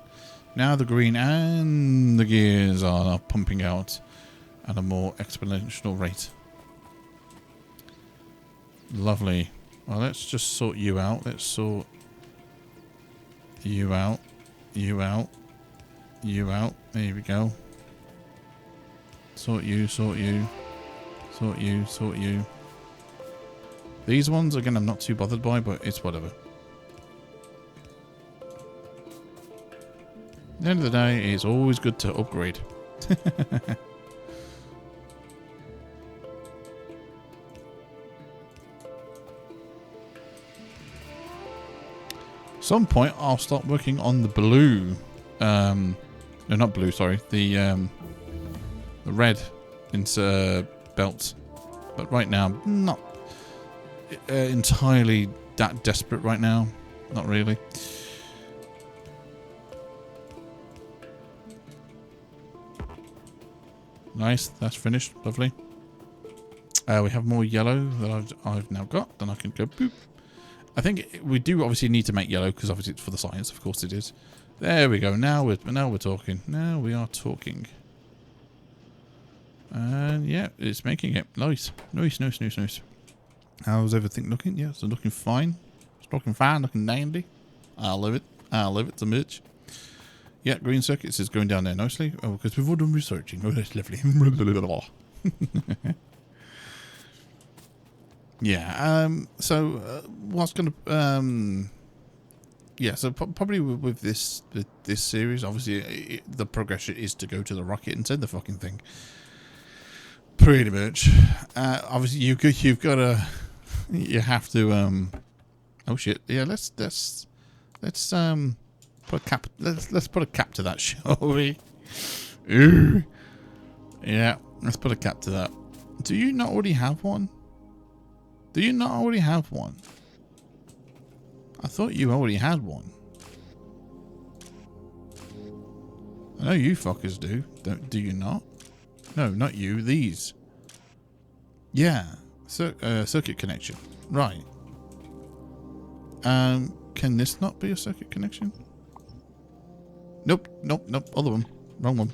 Now the green and the gears are pumping out at a more exponential rate. Lovely. Well, let's just sort you out. Let's sort you out. You out. You out. There we go. Sort you, sort you. Sort you, sort you. These ones, again, I'm not too bothered by, but it's whatever. At the end of the day, it's always good to upgrade. Some point, I'll start working on the blue. No, not blue, sorry. The red belt. But right now, not entirely that desperate right now. Not really. Nice, that's finished. Lovely. We have more yellow that I've now got. Then I can go boop. I think we do obviously need to make yellow because obviously it's for the science. Of course it is. There we go. Now we're talking. Now we are talking. And yeah, it's making it. Nice. Nice, nice, nice, nice. How's everything looking? Yeah, it's looking fine. It's looking fine, looking dandy. I love it. I love it so much. Yeah, green circuits is going down there nicely. Oh, because we've all done researching. Oh, that's lovely. Yeah, so what's going to... yeah, so probably with this series, obviously the progression is to go to the rocket and send the fucking thing. Pretty much. Obviously, you've got to... You have to... oh, shit. Yeah, let's put a cap... Let's put a cap to that, shall we? Ooh. Yeah, let's put a cap to that. Do you not already have one? Do you not already have one? I thought you already had one. I know you fuckers do. Do you not? No, not you. These. Yeah. Circuit connection. Right. Can this not be a circuit connection? Nope, nope, nope. Other one. Wrong one.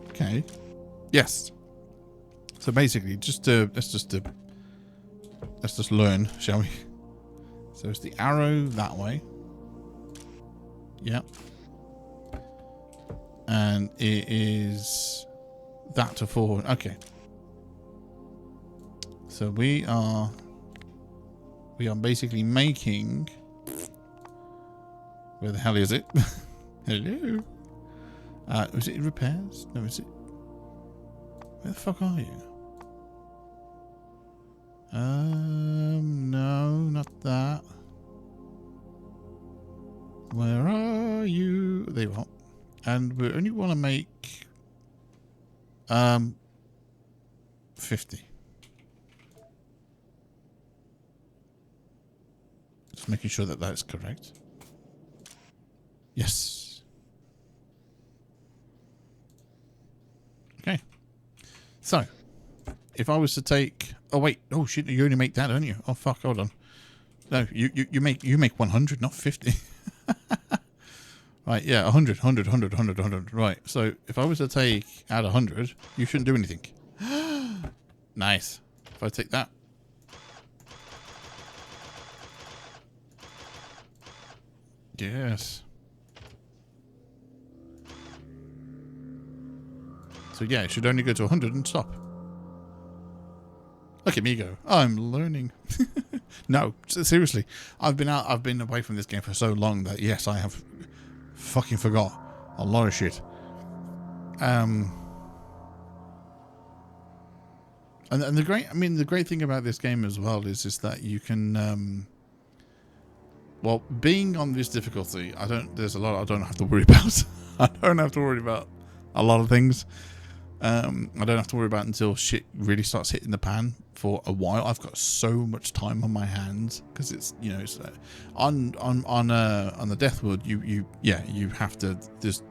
Okay. Yes. So basically, let's just learn, shall we? So it's the arrow that way. Yep. And it is that to forward. Okay. So we are basically making. Where the hell is it? Hello. Was it repairs? No, is it? Where the fuck are you? No, not that. Where are you? There you are. And we only want to make 50. Just making sure that that's correct. Yes. Okay. So, if I was to take... Oh, wait. Oh, shit. You only make that, don't you? Oh, fuck. Hold on. No, you make 100, not 50. Right, yeah, 100, 100, 100, 100, 100. Right, so if I was to add 100, you shouldn't do anything. Nice. If I take that. Yes. So yeah, it should only go to 100 and stop. Look at me go. I'm learning. No, seriously. I've been away from this game for so long that yes, I have fucking forgot a lot of shit. And the great thing about this game as well is that you can well, being on this difficulty, there's a lot I don't have to worry about. I don't have to worry about a lot of things. I don't have to worry about until shit really starts hitting the pan for a while. I've got so much time on my hands because it's, you know, it's, on the Deathwood, you have to just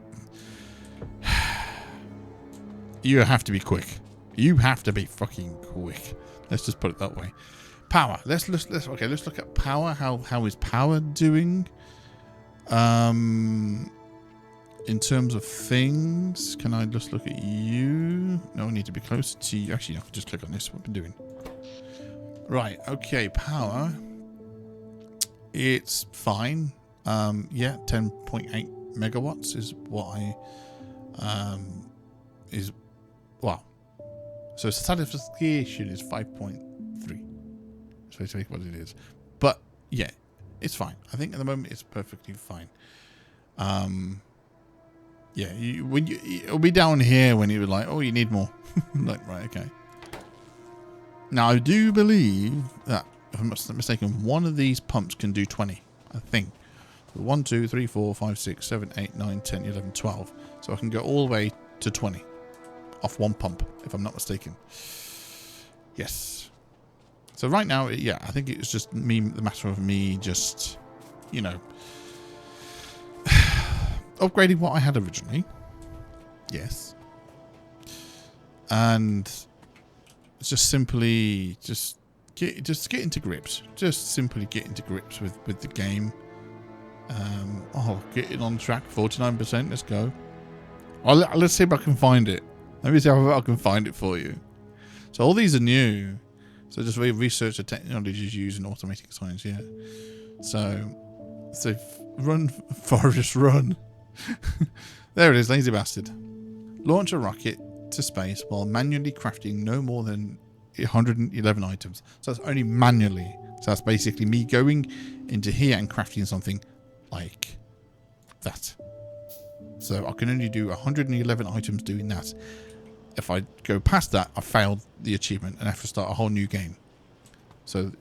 you have to be quick. You have to be fucking quick. Let's just put it that way. Power. Let's look at power. How is power doing? In terms of things, can I just look at you? No, I need to be closer to you. Actually, I can just click on this. What I've been doing. Right. Okay. Power. It's fine. Yeah, 10.8 megawatts is what is wow. So satisfaction is 5.3. That's basically what it is. But yeah, it's fine. I think at the moment it's perfectly fine. Yeah, it'll be down here when you were like, oh, you need more. Like, right, okay. Now, I do believe that, if I'm not mistaken, one of these pumps can do 20, I think. 1, 2, 3, 4, 5, 6, 7, 8, 9, 10, 11, 12. So I can go all the way to 20 off one pump, if I'm not mistaken. Yes. So right now, yeah, I think it's just the matter of me just, you know, upgrading what I had originally. Yes. And just simply get into grips. Just simply get into grips with the game. Getting on track, 49%. Let's go. Let's see if I can find it. Let me see if I can find it for you. So all these are new. So just research the technologies used in automating science. Yeah. So run, Forrest, run. There it is, lazy bastard. Launch a rocket to space while manually crafting no more than 111 items. So that's only manually. So that's basically me going into here and crafting something like that. So I can only do 111 items doing that. If I go past that, I failed the achievement and have to start a whole new game. So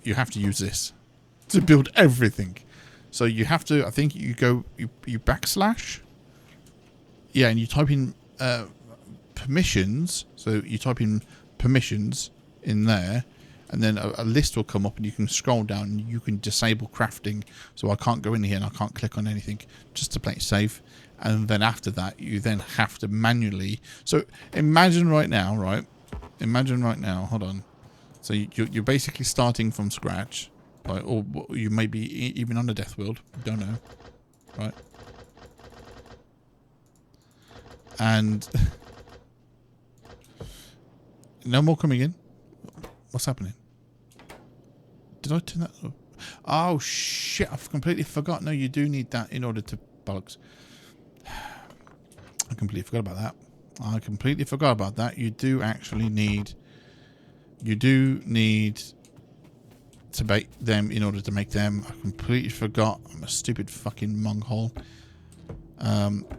you have to use this to build everything. So you have to, I think you backslash. Yeah, and you type in permissions. So you type in permissions in there, and then a list will come up and you can scroll down and you can disable crafting. So I can't go in here and I can't click on anything just to play it safe. And then after that, you then have to manually. So imagine right now, right? Imagine right now, hold on. So you're basically starting from scratch. right? Or you may be even on a death world. Don't know, right? And no more coming in. What's happening? Did I turn that off? Oh shit! I've completely forgot. No, you do need that in order to bollocks. I completely forgot about that. I completely forgot about that. You do actually need. You do need to bake them in order to make them. I completely forgot. I'm a stupid fucking monghole.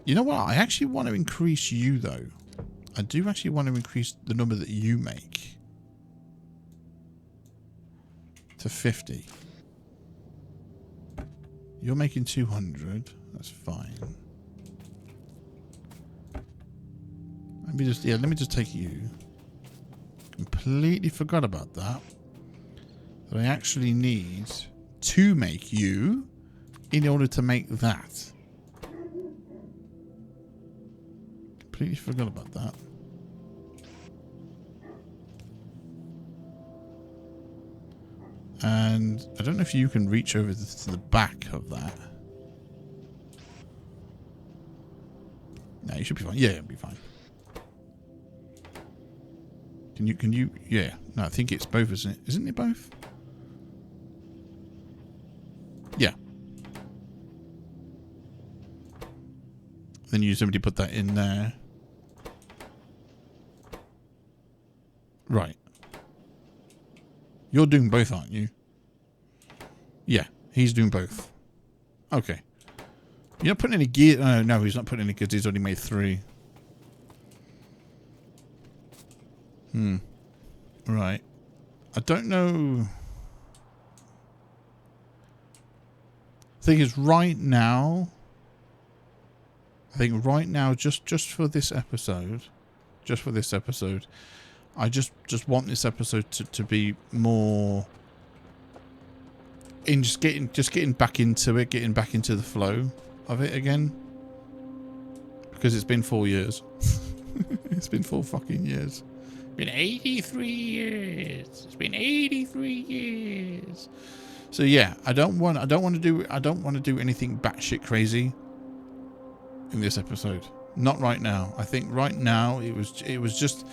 You know what? I actually want to increase you though. I do actually want to increase the number that you make to 50. You're making 200. That's fine. Let me just take you. Completely forgot about that. That I actually need to make you in order to make that. Completely forgot about that. And I don't know if you can reach over to the back of that. No, you should be fine. Yeah, you'll be fine. Can you, yeah. No, I think it's both, isn't it? Isn't it both? Yeah. Then you somebody put that in there. Right. You're doing both, aren't you? Yeah, he's doing both. Okay. You're not putting any gear. No, he's not putting any because he's already made 3. Right. I don't know. Thing is, right now. I think right now, just for this episode, I just want this episode to be more in just getting back into it, getting back into the flow of it again. Because it's been 4 years. It's been 4 fucking years. It's been 83 years. It's been 83 years. So yeah, I don't want to do anything batshit crazy in this episode. Not right now. I think right now it was just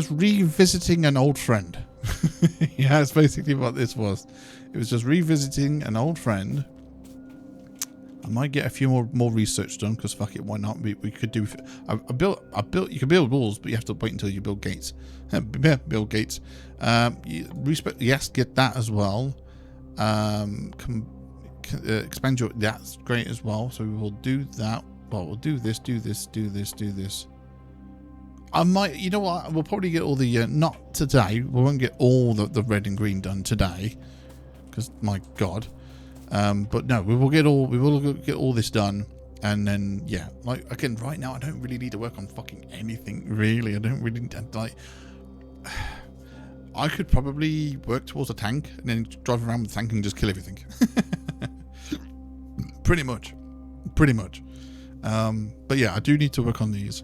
revisiting an old friend. Yeah, that's basically what this was. It was just revisiting an old friend. I might get a few more research done because fuck it, why not? We could do. I built. You can build walls, but you have to wait until you build gates. Build gates. Yes, get that as well. Expand your. That's great as well. So we will do that. Well, we'll do this. Do this. Do this. Do this. I might. You know what? We'll probably get all the. Not today. We won't get all the red and green done today. Because my God. But no, we will get all this done, and then yeah, like again, right now I don't really need to work on fucking anything really. I don't really like. I could probably work towards a tank and then drive around with the tank and just kill everything. Pretty much. But yeah, I do need to work on these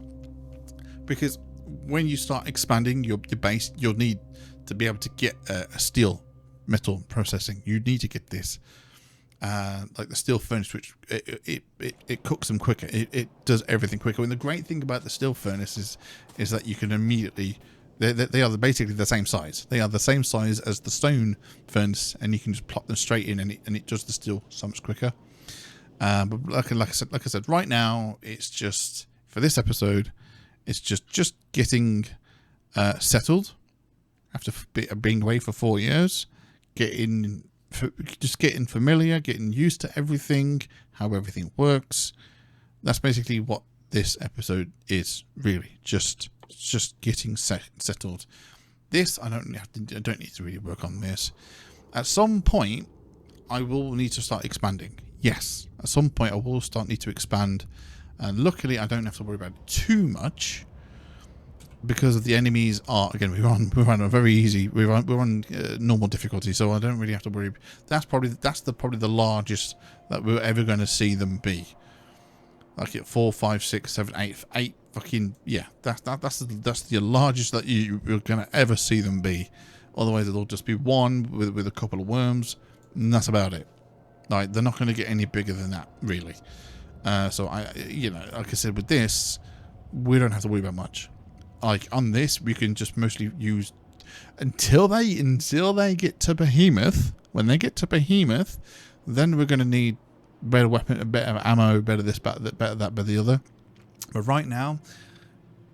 because when you start expanding your base, you'll need to be able to get a steel metal processing. You need to get this. Like the steel furnace, which it cooks them quicker. It does everything quicker. And the great thing about the steel furnace is that you can immediately they are basically the same size. They are the same size as the stone furnace, and you can just plop them straight in, and it does the steel so much quicker. But like I said, right now it's just for this episode, it's just getting settled after being away for 4 years, getting familiar, getting used to everything, how everything works. That's basically what this episode is, really. Just getting settled. This I don't need to really work on this. At some point, I will need to start expanding. Yes, at some point I will need to expand, and luckily I don't have to worry about it too much. Because of the enemies are again, we're on a very easy. We're on normal difficulty, so I don't really have to worry. That's probably the largest that we're ever going to see them be. Like at 4, 5, 6, 7, 8 fucking yeah. That's the largest that you're going to ever see them be Otherwise, it'll just be one with a couple of worms, and that's about it. Like, they're not going to get any bigger than that, really. So like I said, with this, we don't have to worry about much. Like on this, we can just mostly use until they get to Behemoth. When they get to Behemoth, then we're going to need better weapon, better ammo, better this, better that, better the other. But right now,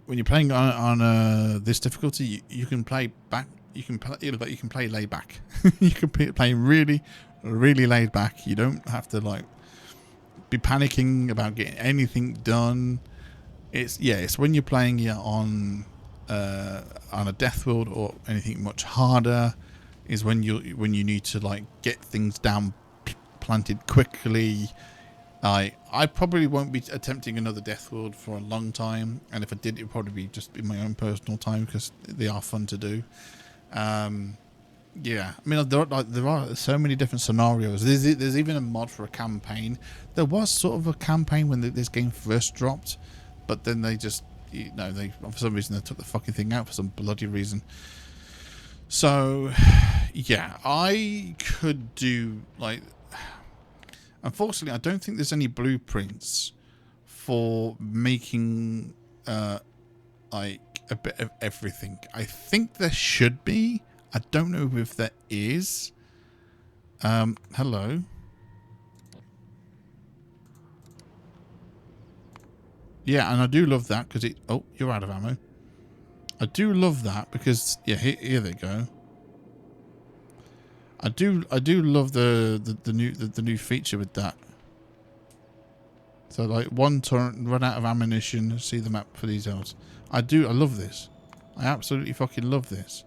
when you're playing on this difficulty, you can play back. You can play laid back. You can play really, really laid back. You don't have to like be panicking about getting anything done. It's when you're playing on a death world or anything much harder is when you need to like get things down planted quickly. I probably won't be attempting another death world for a long time, and if I did, it would probably be just in my own personal time because they are fun to do. Yeah, I mean there are so many different scenarios. There's even a mod for a campaign. There was sort of a campaign when this game first dropped, but then they just they for some reason they took the fucking thing out for some bloody reason. So yeah, I could do like. Unfortunately, I don't think there's any blueprints for making like a bit of everything. I think there should be. I don't know if there is. Hello. Yeah, and I do love that because it... Oh, you're out of ammo. I do love that because... Yeah, here they go. I do love the new feature with that. So like one turret, run out of ammunition, see the map for these else. I love this. I absolutely fucking love this.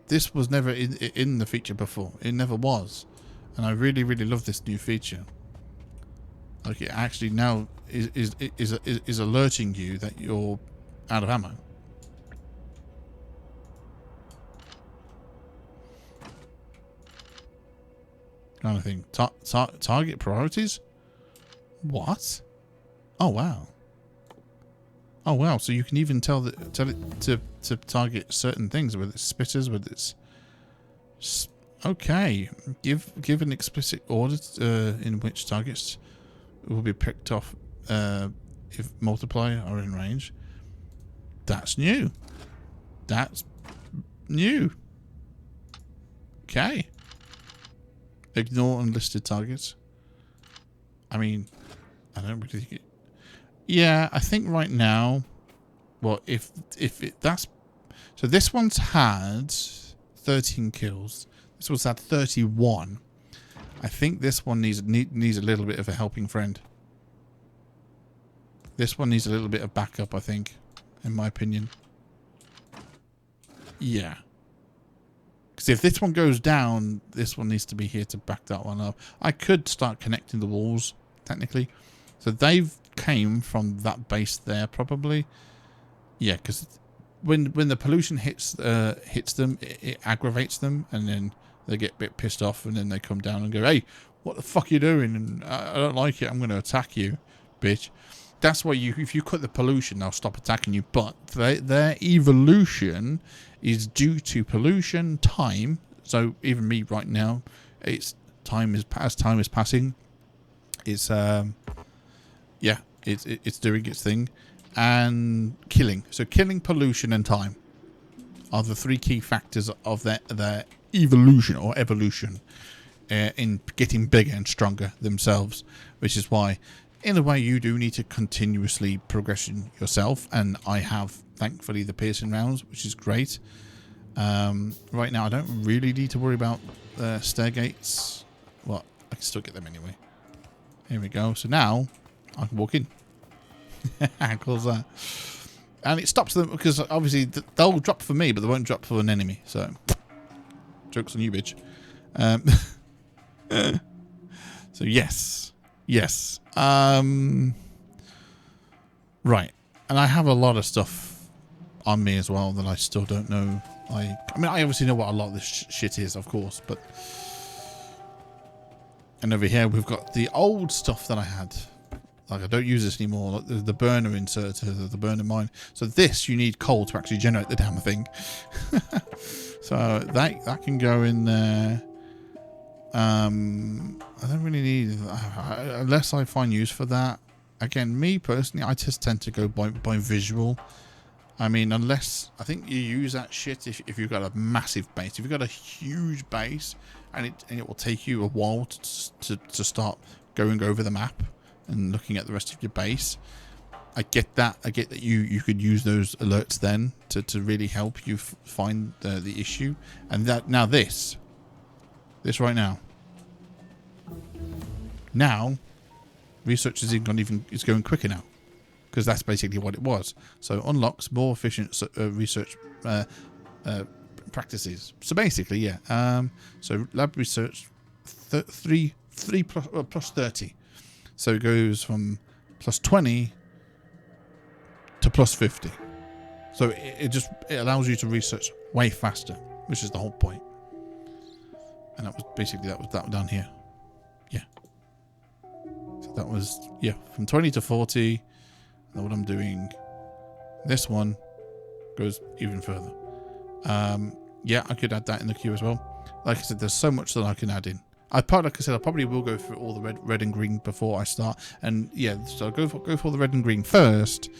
This was never in the feature before. It never was, and I really love this new feature. Like it actually now is alerting you that you're out of ammo. Kind of thing. Target priorities? What? Oh wow. Oh wow. So you can even tell it to target certain things, whether it's spitters, whether it's okay. Give an explicit order in which targets will be picked off if multiplier are in range. That's new. That's new. Okay. Ignore unlisted targets. I mean, I don't really think it... Yeah, I think right now... Well, if that's... So this one's had 13 kills. This one's had 31. I think this one needs a little bit of a helping friend. This one needs a little bit of backup, I think, in my opinion. Yeah. Because if this one goes down, this one needs to be here to back that one up. I could start connecting the walls, technically. So they've came from that base there, probably. Yeah, because when the pollution hits them, it aggravates them, and then they get a bit pissed off, and then they come down and go, "Hey, what the fuck are you doing? And I don't like it. I'm going to attack you, bitch." That's why if you cut the pollution, they'll stop attacking you. But their evolution is due to pollution, time. So even me right now, as time is passing, it's it's doing its thing, and killing. So killing, pollution, and time are the three key factors of their evolution or evolution in getting bigger and stronger themselves. Which is why, in a way, you do need to continuously progression yourself, and I have, thankfully, the piercing rounds, which is great. Right now, I don't really need to worry about stairgates. Well, I can still get them anyway. Here we go. So now, I can walk in. How cool is that? And it stops them, because obviously they'll drop for me, but they won't drop for an enemy. So, joke's on you, bitch. So, yes. Yes. Right. And I have a lot of stuff on me as well that I still don't know. I mean, I obviously know what a lot of this shit is, of course, but... And over here, we've got the old stuff that I had. Like I don't use this anymore. Like the burner insert, the burner mine. So this you need coal to actually generate the damn thing. So that can go in there. I don't really need unless I find use for that. Again, me personally, I just tend to go by visual. I mean, unless I think you use that shit if you've got a massive base. If you've got a huge base, and it will take you a while to start going over the map and looking at the rest of your base. I get that. I get that you could use those alerts then to really help you find the issue. And that now this right now research is going quicker now, because that's basically what it was. So unlocks more efficient research practices. So basically, yeah. So lab research 3 plus 30. So it goes from plus 20 to plus 50. So it allows you to research way faster, which is the whole point. And that was basically that down here. Yeah. So that was, yeah, from 20 to 40. Now what I'm doing, this one goes even further. Yeah, I could add that in the queue as well. Like I said, there's so much that I can add in. I probably will go through all the red and green before I start. And yeah, so I'll go for the red and green first,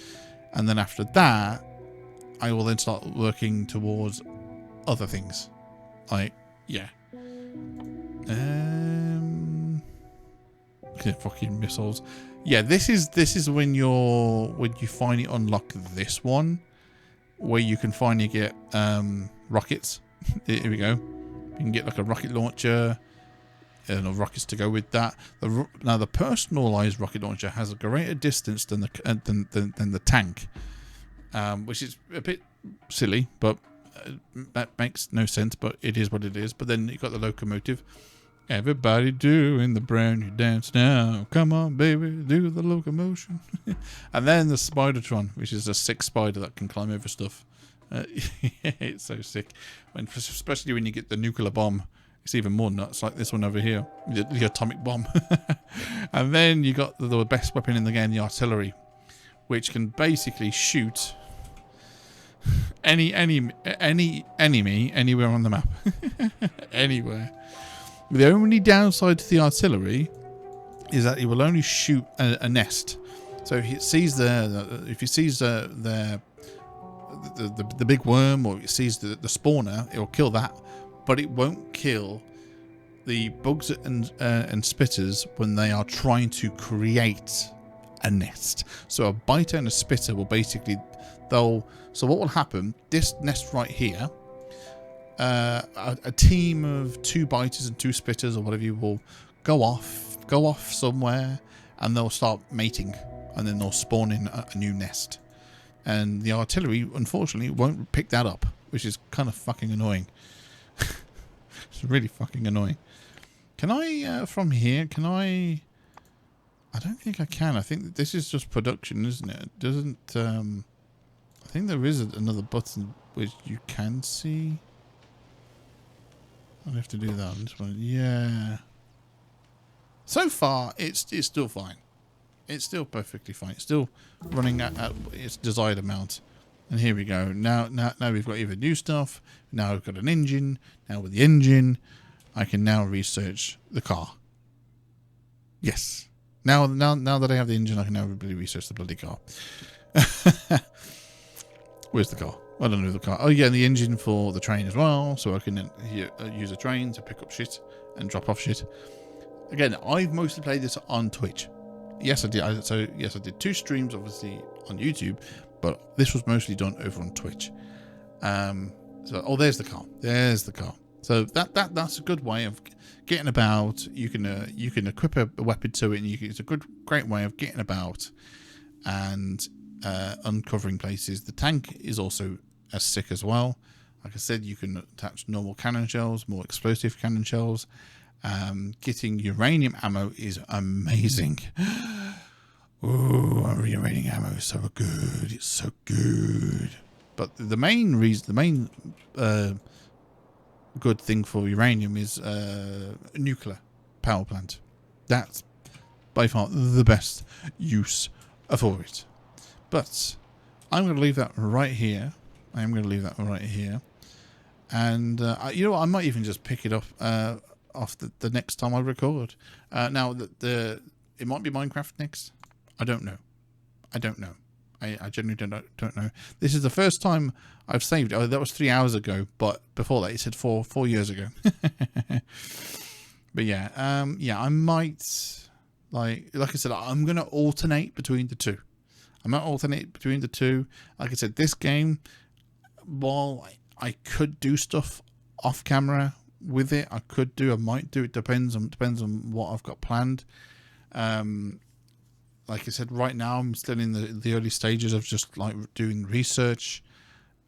and then after that, I will then start working towards other things. Like, yeah. Fucking missiles. Yeah, this is when you finally unlock this one, where you can finally get rockets. Here we go. You can get like a rocket launcher and rockets to go with that. Now the personalized rocket launcher has a greater distance than the tank, which is a bit silly, but that makes no sense. But it is what it is. But then you got the locomotive. Everybody doing the brand new dance now. Come on, baby, do the locomotion. And then the Spidertron, which is a sick spider that can climb over stuff. It's so sick. Especially when you get the nuclear bomb. It's even more nuts, like this one over here. The atomic bomb. And then you got the best weapon in the game, the artillery, which can basically shoot any enemy anywhere on the map. Anywhere. The only downside to the artillery is that it will only shoot a nest. So if it sees the big worm, or it sees the spawner, it will kill that, but it won't kill the bugs and spitters when they are trying to create a nest. So a biter and a spitter will basically so what will happen? This nest right here. A team of 2 biters and 2 spitters or whatever you will go off somewhere, and they'll start mating, and then they'll spawn in a new nest. And the artillery, unfortunately, won't pick that up, which is kind of fucking annoying. It's really fucking annoying. Can I, from here, I don't think I can. I think this is just production, isn't it? It doesn't, I think there is another button which you can see. I'll have to do that on this one. Yeah. So far, it's still fine. It's still perfectly fine. It's still running at its desired amount. And here we go. Now we've got even new stuff. Now we've got an engine. Now with the engine, I can now research the car. Yes. Now that I have the engine, I can now really research the bloody car. Where's the car? I don't know the car. Oh yeah, and the engine for the train as well, so I can use a train to pick up shit and drop off shit. Again, I've mostly played this on Twitch. Yes, I did. Yes, I did 2 streams, obviously on YouTube, but this was mostly done over on Twitch. There's the car. There's the car. So that's a good way of getting about. You can equip a weapon to it, and it's a great way of getting about and uncovering places. The tank is also as sick as well. Like I said, you can attach normal cannon shells, more explosive cannon shells. Getting uranium ammo is amazing. Ooh, uranium ammo is so good. It's so good. But the main good thing for uranium is nuclear power plant. That's by far the best use for it. But I'm going to leave that right here. I am going to leave that right here. And you know what? I might even just pick it up off the next time I record. Now, it might be Minecraft next. I don't know. I genuinely don't know. This is the first time I've saved. Oh, that was 3 hours ago. But before that, it said 4 years ago. But yeah, I might, like I said, I'm going to alternate between the two. Like I said, this game, while I could do stuff off camera with it, I might do. It depends on what I've got planned. Like I said, right now I'm still in the early stages of just like doing research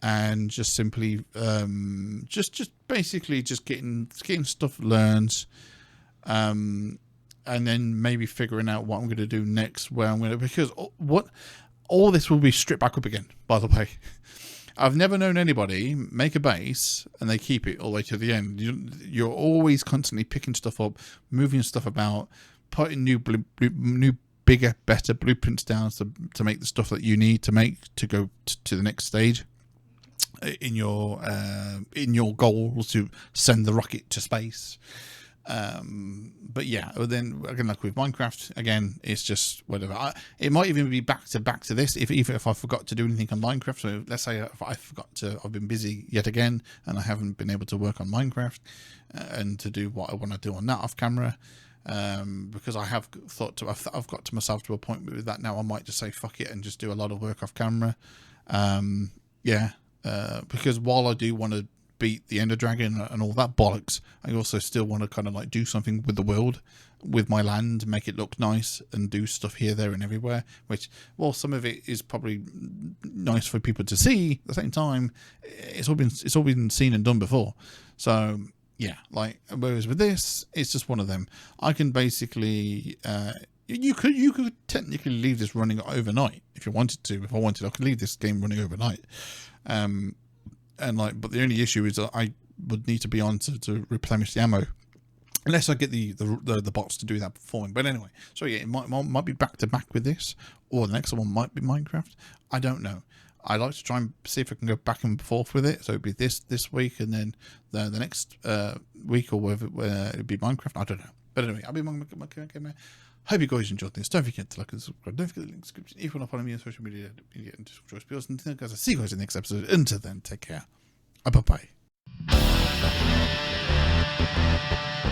and just simply just basically just getting stuff learned, and then maybe figuring out what I'm going to do next, because all this will be stripped back up again, by the way. I've never known anybody make a base and they keep it all the way to the end. You're always constantly picking stuff up, moving stuff about, putting new bigger, better blueprints down to make the stuff that you need to make to go to the next stage in your goal to send the rocket to space. But yeah, then again, like with Minecraft, again, it's just whatever. It might even be back to this if I forgot to do anything on Minecraft. So let's say if I've been busy yet again and I haven't been able to work on Minecraft and to do what I want to do on that off camera. Because I have I've got to myself to a point with that now. I might just say fuck it and just do a lot of work off camera. Because while I do want to beat the Ender Dragon and all that bollocks, I also still want to kind of like do something with the world, with my land, make it look nice and do stuff here, there and everywhere, which, well, some of it is probably nice for people to see. At the same time, it's all been seen and done before. So yeah, like, whereas with this, it's just one of them. I can basically you could technically leave this running overnight if you wanted to. If I wanted, I could leave this game running overnight. But the only issue is that I would need to be on to replenish the ammo, unless I get the bots to do that for me. But anyway, so yeah, it might be back to back with this, or the next one might be Minecraft. I don't know. I like to try and see if I can go back and forth with it. So it'd be this week, and then the next week or whatever it'd be Minecraft. I don't know. But anyway, I'll be Gamer. Hope you guys enjoyed this. Don't forget to like and subscribe. Don't forget the link in the description. If you want to follow me on social media, you get into choice bills. And guys, I'll see you guys in the next episode. Until then, take care. Bye bye.